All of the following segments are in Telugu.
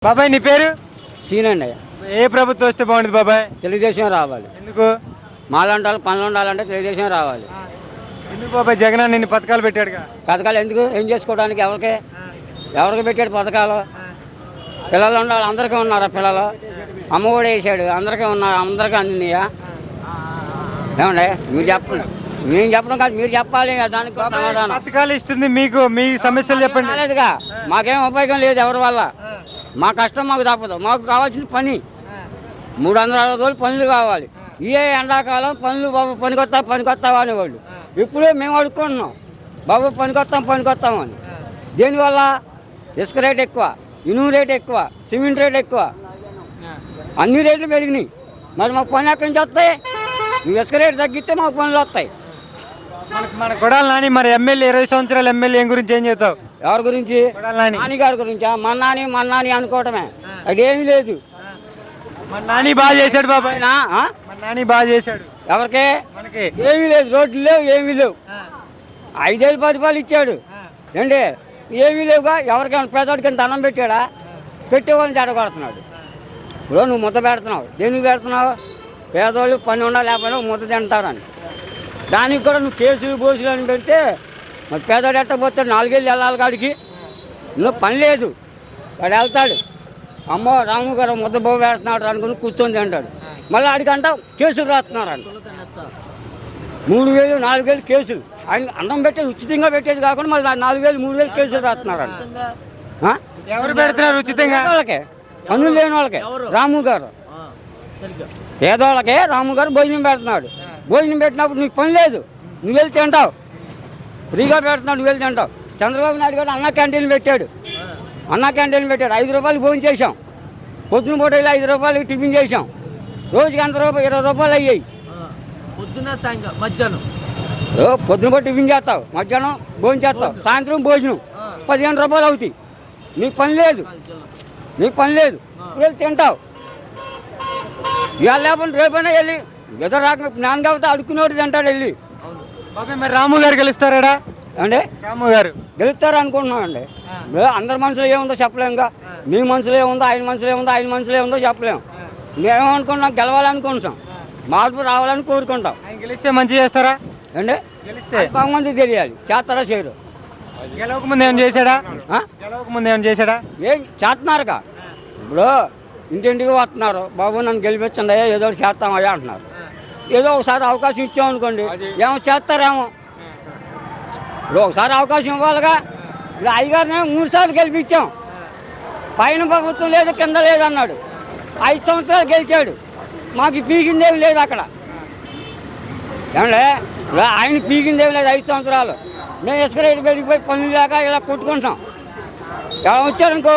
బాబాయ్ నీ పేరు? సీనండి. ఏ ప్రభుత్వం వస్తే బాగుంటుంది బాబాయ్? తెలుగుదేశం రావాలి. ఎందుకు? మాలాంటి వాళ్ళు పనులు ఉండాలంటే తెలుగుదేశం రావాలి. ఎందుకు బాబాయ్? జగన్ అన్న ఇన్ని పథకాలు పెట్టాడుగా. పథకాలు ఎందుకు? ఏం చేసుకోవడానికి? ఎవరికి పెట్టాడు పథకాలు? పిల్లలు ఉండాలి, అందరికీ ఉన్నారా పిల్లలు? అమ్మ కూడా వేసాడు, అందరికీ ఉన్నారు, అందరికీ అందినాయా? ఏమండి మీరు చెప్పండి. మేము చెప్పడం కాదు, మీరు చెప్పాలి దానికి సమాధానం. పథకాలు ఇస్తుంది మీకు, మీ సమస్యలు చెప్పండి. లేదుగా, మాకేం ఉపయోగం లేదు ఎవరి వల్ల. మా కష్టం మాకు తప్పదు. మాకు కావాల్సింది పని. 360 రోజులు పనులు కావాలి. ఏ ఎండాకాలం పనులు బాబు పనికొస్తావా అనేవాళ్ళు. ఇప్పుడు మేము అడుక్కుంటున్నాం బాబు పనికొస్తామని. దేనివల్ల? ఇసుక రేట్ ఎక్కువ, ఇనుము రేట్ ఎక్కువ, సిమెంట్ రేట్ ఎక్కువ, అన్ని రేట్లు పెరిగినాయి. మరి మాకు పని ఎక్కడి నుంచి వస్తాయి? నువ్వు ఇసుక రేటు తగ్గిస్తే మాకు పనులు వస్తాయి. మన కొడాలి నాని మరి ఎమ్మెల్యే, 20 సంవత్సరాల ఎమ్మెల్యే గురించి ఏం చెప్తావు? ఎవరి గురించి? నాని గారి గురించా? మన్నాని అనుకోవటమే, అదేమీ లేదు. మన నాని బాగా చేశాడు బాబాయ్. మన నాని బాగా చేశాడు. ఎవరికి? మనకి ఏమీ లేదు, రోడ్లు లేవు, ఏమీ లేవు. 5 ఏళ్ళు 10 రూపాయలు ఇచ్చాడు ఏంటి? ఏమీ లేవుగా. ఎవరికైనా పేదవాడికి దండం పెట్టాడా? పెట్టేవాళ్ళని చెడగొడుతున్నాడు. ఇప్పుడు నువ్వు ముద్ద పెడుతున్నావు, దేనికి పెడుతున్నావు? పేదవాళ్ళు పని ఉండాలి, లేకపోయినా ముద్ద తింటారని. దానికి కూడా నువ్వు కేసులు అని పెడితే మరి పేదవాడు ఎట్టకపోతే 4 ఏళ్ళు వెళ్ళాలి కాడికి. నువ్వు పని లేదు, వాడు వెళ్తాడు. అమ్మో రాము గారు ముద్ద బొమ్మ పెడుతున్నాడు అనుకుని కూర్చొని తింటాడు. మళ్ళీ ఆడికంట కేసులు రాస్తున్నారు అంట. 3,000 4,000 కేసులు. ఆయన అన్నం పెట్టేది ఉచితంగా పెట్టేది కాకుండా మళ్ళీ 4,000 3,000 కేసులు రాస్తున్నారు అంట. ఎవరు పెడుతున్నారు ఉచితంగా? వాళ్ళకే, పనులు లేని వాళ్ళకే. రాము గారు పేదవాళ్ళకే రాము గారు భోజనం పెడుతున్నాడు. భోజనం పెట్టినప్పుడు నీకు పని లేదు, నువ్వు వెళ్ళి తింటావు. ఫ్రీగా పెడుతున్నాడు, నువ్వు వెళ్ళి తింటావు. చంద్రబాబు నాయుడు గారు అన్న క్యాంటీన్ పెట్టాడు. 5 రూపాయలు భోజనం చేసాం. పొద్దున పూట 5 రూపాయలకి టిఫిన్ చేసాం. రోజుకి అంత 20 రూపాయలు అయ్యాయి. పొద్దున పూట టిఫిన్ చేస్తావు, మధ్యాహ్నం భోజనం చేస్తావు, సాయంత్రం భోజనం 15 రూపాయలు అవుతాయి. నీకు పని లేదు, వెళ్ళి తింటావు. ఇవాళ లేకపోతే రేపైనా వెళ్ళి ఏదో రాక నాన్న కాబట్టి అడుక్కునేవాడు తింటాడు వెళ్ళి. మరి రాము గారు గెలుస్తారా అండి? రాము గారు గెలుస్తారు అనుకుంటున్నామండి. అందరి మనసులో ఏముందో చెప్పలేముగా. మీ మనసులో ఏముందో, ఆయన మనసులో ఏముందో చెప్పలేము. మేమేమనుకుంటున్నాం? గెలవాలనుకుంటున్నాం, మార్పు రావాలని కోరుకుంటాం. ఆయన గెలిస్తే మంచి చేస్తారా అండి? గెలిస్తే మంది తెలియాలి, చేస్తారా చేయరు. గెలవకముందు ఏమైనా చేశాడా? ఏం చేస్తున్నారుగా. ఇప్పుడు ఇంటింటికి వస్తున్నారు, బాబు నన్ను గెలిపించండి అయ్యా, ఏదో చేస్తామయ్యా అంటున్నారు. ఏదో ఒకసారి అవకాశం ఇచ్చామనుకోండి, ఏమో చేస్తారేమో. ఇప్పుడు ఒకసారి అవకాశం ఇవ్వాలిగా. ఇప్పుడు అయ్యగారిని 3 సార్లు గెలిపించాం. పైన ప్రభుత్వం లేదు, కింద లేదు అన్నాడు. 5 సంవత్సరాలు గెలిచాడు. మాకు పీకిందేమి లేదు అక్కడ. ఏమంటే ఆయన పీకిందేమి లేదు 5 సంవత్సరాలు. మేము ఇసుక రేటు పెరిగిపోయి పనులు లేక ఇలా కొట్టుకుంటాం. ఎలా వచ్చారనుకో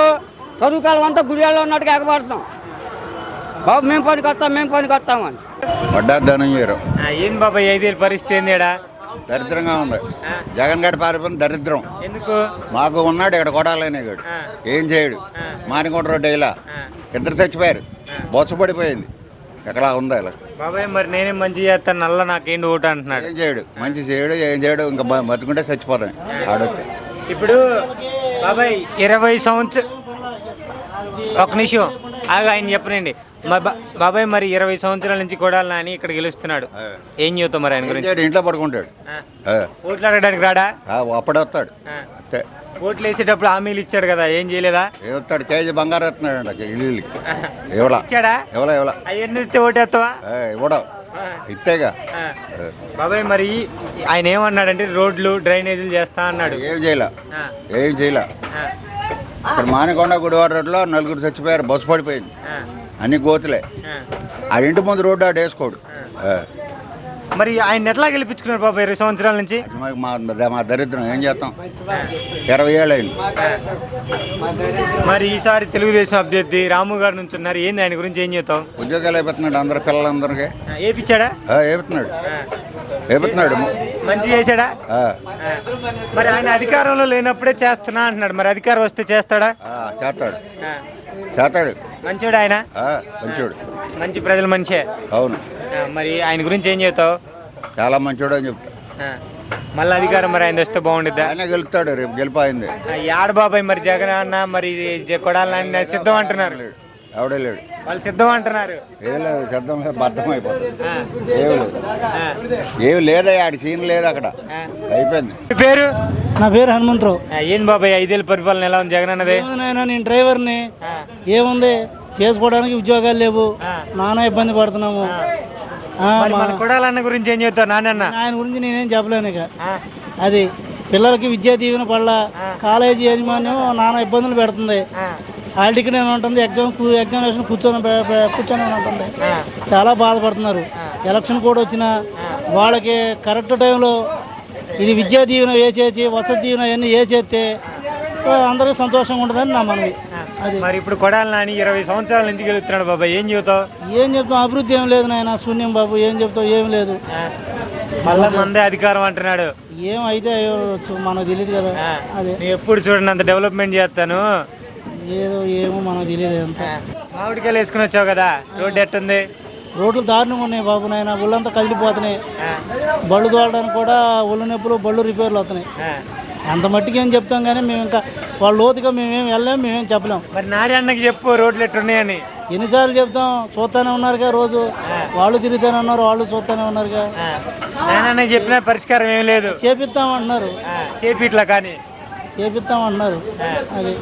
కరువు కాలం అంతా గుడియాల్లో ఉన్నట్టుగా ఎగబడతాం. బాబు మేము పనికి వస్తామని. వడ్డాధనంజీరు. ఏం బాబాయ్ 5 ఏళ్ళ పరిస్థితి ఏంది? దరిద్రంగా ఉంది. జగన్ గడి పారిపోయిన దరిద్రం. ఎందుకు? మాకు ఉన్నాడు ఇక్కడ కొడాలనేగాడు, ఏం చేయడు. మానికోట రోడ్డు ఇలా 2 చచ్చిపోయారు, బొత్స పడిపోయింది. ఎక్కడా ఉందా ఇలా? బాబాయ్ మరి నేనే మంచి చేస్తాను, నల్ల నాకేంటి ఓటు అంటున్నాడు. ఏం చేయడు, మంచి చేయడు, ఏం చేయడు. ఇంకా బతుకుంటే చచ్చిపోతాయి ఆడొస్తే. ఇప్పుడు బాబాయ్ 20 సంవత్సరం ఒక నిమిషం ఆయన చెప్పనండి. బాబాయ్ మరి 20 సంవత్సరాల నుంచి కొడాలి నాని ఇక్కడ గెలుస్తున్నాడు, ఏం చెబుతావు మరి ఆయన గురించి? ఇంట్లో పడుకుంటాడు. ఓట్లు అడగడానికి రాడా? అప్పుడే వస్తాడు అంతే. ఓట్లు వేసేటప్పుడు హామీలు ఇచ్చాడు కదా, ఏం చేయలేదా? ఏమవుతాడు? కేజీ బంగారం ఎత్తున్నాడు ఇల్లుకి. ఇవ్వలా ఇచ్చాడా? ఇవ్వలా అవన్నీ ఇస్తే ఓటేస్తావా? ఇవ్వడం ఇస్తేగా. బాబాయ్ మరి ఆయన ఏమన్నాడంటే రోడ్లు డ్రైనేజీలు చేస్తా అన్నాడు. ఏం చేయలే. ఇక్కడ మానికొండ గుడివాడ రోడ్లో 4 చచ్చిపోయారు, బస్సు పడిపోయింది, అన్ని గోతులే. ఆ ఇంటి ముందు రోడ్డు ఆడు వేసుకోడు. మరి ఆయన ఎట్లా గెలిపించుకున్నారు బాబాయ్ 20 సంవత్సరాల నుంచి? మా దరిద్రం ఏం చేస్తాం. 20 ఏళ్ళు అయింది. మరి ఈసారి తెలుగుదేశం అభ్యర్థి రాము గారి నుంచి ఉన్నారు, ఏంది ఆయన గురించి ఏం చేస్తావు? ఉద్యోగాలు అయిపోతున్నాడు అందరు పిల్లలందరికీ. ఏపిచ్చాడా? ఏపుతున్నాడు. మంచి చేశాడా? మరి ఆయన అధికారంలో లేనప్పుడే చేస్తున్నా అంటున్నాడు, మరి అధికారం వస్తే చేస్తాడా? చేస్తాడు. మంచోడు ఆయన, మంచి ప్రజల మనిషే. అవును. మరి ఆయన గురించి ఏం చెప్తావు? చాలా మంచోడు అని చెప్తా. మళ్ళీ అధికారం మరి ఆయన వస్తే బాగుండిద్దా? ఆయన గెలుస్తాడు, రేపు గెలిపోయింది. యాడ బాబాయ్ మరి జగన్ అన్న మరి కొడాలని సిద్ధం అంటున్నారు. ఎవడే లేడు, వాళ్ళు సిద్ధం అంటున్నారు. ఏం లేదు, సిద్ధం లేదు, బద్దం అయిపోతుంది. ఏమి లేదు, ఏమి లేదా, ఆడి సీన్ లేదు అక్కడ, అయిపోయింది. మీ పేరు? నా పేరు హనుమంతరావు. ఏం బాబాయ్ 5 ఏళ్ళ పరిపాలన ఎలా ఉంది జగన్ అన్నది? నేను డ్రైవర్ని. ఏముంది, చేసుకోవడానికి ఉద్యోగాలు లేవు, నానా ఇబ్బంది పడుతున్నాము. మరి మన కొడాలన్న గురించి ఏం చెప్తావు నాన్న? ఆయన గురించి నేనేం చెప్పలేను ఇక. అది పిల్లలకి విద్యా దీవెన పడల, కాలేజీ యాజమాన్యం నానా ఇబ్బందులు పెడుతుంది. హాల్ టికెట్ అని ఉంటుంది, ఎగ్జామినేషన్ కూర్చొని ఉంటుంది. చాలా బాధపడుతున్నారు. ఎలక్షన్ కూడా వచ్చినా వాళ్ళకి కరెక్ట్ టైంలో ఇది విద్యా దీవెన వేసేసి వసతి దీవెన అవన్నీ వేసేస్తే అందరికీ సంతోషంగా ఉంటుందని నా మనవి. అది మరి ఇప్పుడు కొడాలని 20 సంవత్సరాల నుంచి గెలుస్తున్నాడు బాబాయ్, ఏం చెబుతావు? ఏం చెప్తాం, అభివృద్ధి ఏం లేదు నాయన, శూన్యం బాబు. ఏం చెప్తావు, ఏం లేదు. మళ్ళా మందే అధికారం అంటున్నాడు. ఏమైతే మనకు తెలియదు కదా. అదే నేను ఎప్పుడు చూడండి అంత డెవలప్మెంట్ చేస్తాను, ఏమో మనకు తెలియదు. అంత మామిడికాయలు వేసుకుని వచ్చావు కదా, రోడ్డు ఎట్టుంది? రోడ్లు దారుణంగా ఉన్నాయి బాబు నాయన, ఒళ్ళంతా కదిలిపోతున్నాయి. బళ్ళు తోలడానికి కూడా ఒళ్ళు నొప్పులు, బళ్ళు రిపేర్లు అవుతున్నాయి. అంత మట్టికి ఏం చెప్తాం కానీ మేము ఇంకా వాళ్ళ లోతుగా మేమేం వెళ్ళాము, మేమేం చెప్పలేం. మరి నారి అన్నకి చెప్పు రోడ్లు ఎట్టున్నాయని. ఎన్నిసార్లు చెప్తాం, చూస్తానే ఉన్నారుగా రోజు. వాళ్ళు తిరుగుతానే ఉన్నారు, వాళ్ళు చూస్తానే ఉన్నారుగా. నాన్న చెప్పిన పరిష్కారం ఏం లేదు, చేపిస్తామంటున్నారు. చేపిట్లా కానీ చేపిస్తామంటున్నారు. అది